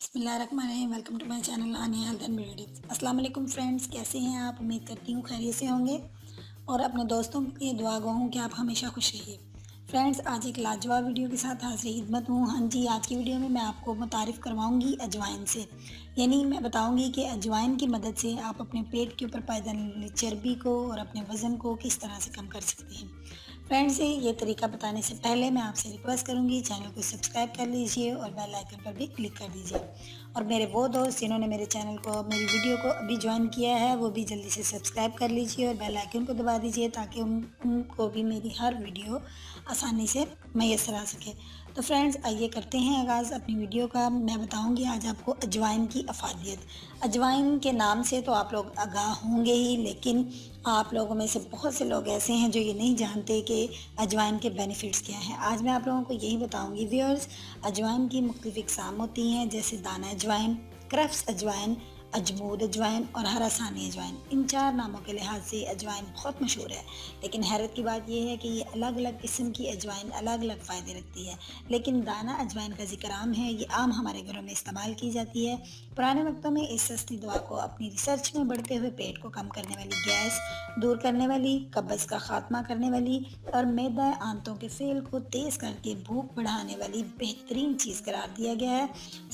बिस्मिल्लाहिर्रहमानिर्रहीम। Welcome to my channel Aniya health and beauty tips. अस्सलाम वालेकुम फ्रेंड्स, कैसे हैं आप? उम्मीद करती हूँ खैरियत से होंगे और अपने दोस्तों की दुआ गो हूँ कि आप हमेशा खुश रहिए। फ्रेंड्स, आज एक लाजवाब वीडियो के साथ हाज़िर खिदमत हूँ। हाँ जी, आज की वीडियो में मैं आपको मुतारिफ़ करवाऊँगी अजवाइन से। यानी मैं बताऊँगी कि अजवाइन की मदद से आप अपने पेट के ऊपर पाए जाने वाली चर्बी को और अपने वज़न को किस तरह से कम कर सकते हैं। फ्रेंड्स, ये तरीका बताने से पहले मैं आपसे रिक्वेस्ट करूँगी, चैनल को सब्सक्राइब कर लीजिए और बेल आइकन पर भी क्लिक कर दीजिए। और मेरे वो दोस्त जिन्होंने मेरे चैनल को, मेरी वीडियो को अभी ज्वाइन किया है, वो भी जल्दी से सब्सक्राइब कर लीजिए और बेल आइकन को दबा दीजिए ताकि उनको भी मेरी हर वीडियो आसानी से मैसर आ सके। तो फ्रेंड्स, आइए करते हैं आगाज़ अपनी वीडियो का। मैं बताऊंगी आज आपको अजवाइन की अफादियत। अजवाइन के नाम से तो आप लोग आगाह होंगे ही, लेकिन आप लोगों में से बहुत से लोग ऐसे हैं जो ये नहीं जानते कि अजवाइन के बेनिफिट्स क्या हैं। आज मैं आप लोगों को यही बताऊंगी व्यूअर्स। अजवाइन की मुख्तलिफ अक़साम होती हैं, जैसे दाना अजवाइन, क्रफ्स अजवाइन, अजमूद अजवाइन और हरासानी अजवाइन। इन 4 नामों के लिहाज से अजवाइन बहुत मशहूर है, लेकिन हैरत की बात यह है कि ये अलग अलग किस्म की अजवाइन अलग अलग फ़ायदे रखती है। लेकिन दाना अजवाइन का ज़िक्र आम है, ये आम हमारे घरों में इस्तेमाल की जाती है। पुराने वक्तों में इस सस्ती दवा को अपनी रिसर्च में बढ़ते हुए पेट को कम करने वाली, गैस दूर करने वाली, कब्ज़ का खात्मा करने वाली और मैदा आंतों के फेल को तेज़ करके भूख बढ़ाने वाली बेहतरीन चीज़ करार दिया गया है।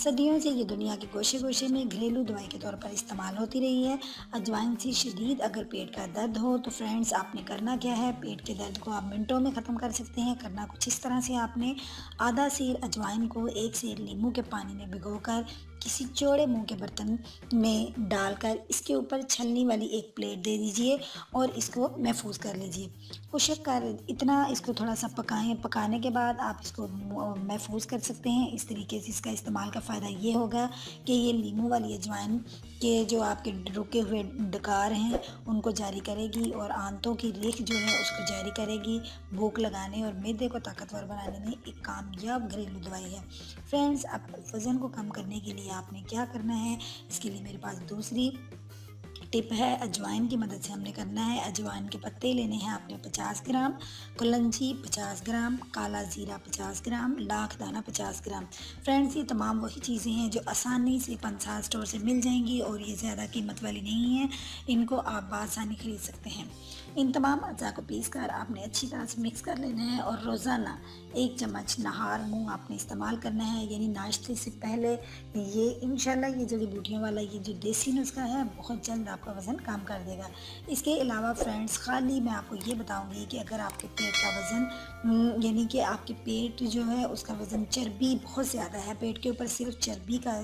सदियों से ये दुनिया के गोशे गोशे में घरेलू दवाई के तौर पर इस्तेमाल होती रही है। अजवाइन से शदीद अगर पेट का दर्द हो तो फ्रेंड्स, आपने करना क्या है, पेट के दर्द को आप मिनटों में ख़त्म कर सकते हैं। करना कुछ इस तरह से, आपने आधा सेर अजवाइन को 1 सेर नींबू के पानी में भिगोकर किसी चौड़े मुंह के बर्तन में डालकर इसके ऊपर छलनी वाली एक प्लेट दे दीजिए और इसको महफूज कर लीजिए। कोशिश कर इतना इसको थोड़ा सा पकाएं। पकाने के बाद आप इसको महफूज कर सकते हैं। इस तरीके से इसका इस्तेमाल का फ़ायदा ये होगा कि ये नींबू वाली अजवाइन के जो आपके रुके हुए डकार हैं उनको जारी करेगी और आंतों की रेख जो है उसको जारी करेगी। भूख लगाने और मैदे को ताकतवर बनाने में एक कामयाब घरेलू दवाई है। फ्रेंड्स, अब वज़न को कम करने के लिए आपने क्या करना है, इसके लिए मेरे पास दूसरी टिप है। अजवाइन की मदद से हमने करना है, अजवाइन के पत्ते लेने हैं आपने 50 ग्राम, कुलंजी 50 ग्राम, काला ज़ीरा 50 ग्राम, लाख दाना 50 ग्राम। फ्रेंड्स, ये तमाम वही चीज़ें हैं जो आसानी से पंसार स्टोर से मिल जाएंगी और ये ज़्यादा कीमत वाली नहीं है। इनको आप बआसानी खरीद सकते हैं। इन तमाम अज़ा को पीस कर आपने अच्छी तरह से मिक्स कर लेना है और रोज़ाना 1 चम्मच नहार मुँह आपने इस्तेमाल करना है, यानी नाश्ते से पहले। ये इंशाल्लाह ये जड़ी बूटियों वाला ये जो देसी नुस्खा है बहुत जल्द आपका वज़न कम कर देगा। इसके अलावा फ्रेंड्स, खाली मैं आपको ये बताऊंगी कि अगर आपके पेट का वज़न यानी कि आपके पेट जो है उसका वज़न, चर्बी बहुत ज़्यादा है, पेट के ऊपर सिर्फ चर्बी का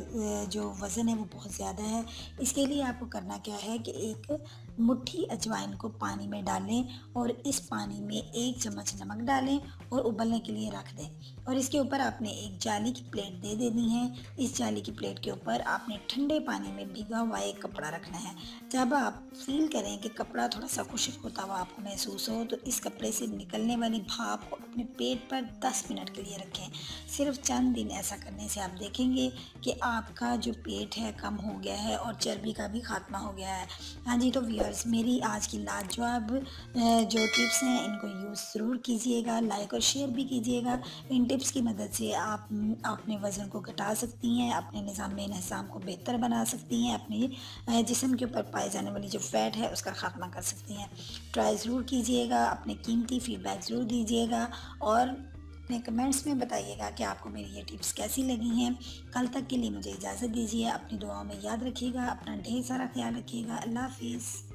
जो वज़न है वो बहुत ज़्यादा है। इसके लिए आपको करना क्या है कि एक मुट्ठी अजवाइन को पानी में डालें और इस पानी में 1 चम्मच नमक डालें और उबलने के लिए रख दें। और इसके ऊपर आपने एक जाली की प्लेट दे देनी है। इस जाली की प्लेट के ऊपर आपने ठंडे पानी में भीगा हुआ एक कपड़ा रखना है। जब आप फील करें कि कपड़ा थोड़ा सा खुश्क होता हुआ आपको महसूस हो तो इस कपड़े से निकलने वाली भाप को अपने पेट पर 10 मिनट के लिए रखें। सिर्फ चंद दिन ऐसा करने से आप देखेंगे कि आपका जो पेट है कम हो गया है और चर्बी का भी खात्मा हो गया है। हाँ जी, तो व्यूअर्स, मेरी आज की लाजवाब जो टिप्स हैं इनको यूज़ ज़रूर कीजिएगा, लाइक और शेयर भी कीजिएगा। इन टिप्स की मदद से आप अपने वज़न को घटा सकती हैं, अपने निज़ाम इंहसाम को बेहतर बना सकती हैं, अपने जिस्म के ऊपर पाए जाने वाली जो फ़ैट है उसका ख़ात्मा कर सकती हैं। ट्राई ज़रूर कीजिएगा, अपने कीमती फ़ीडबैक ज़रूर दीजिएगा और अपने कमेंट्स में बताइएगा कि आपको मेरी ये टिप्स कैसी लगी हैं। कल तक के लिए मुझे इजाज़त दीजिए। अपनी दुआओं में याद रखिएगा। अपना ढेर सारा ख्याल रखिएगा। अल्लाह हाफ़िज़।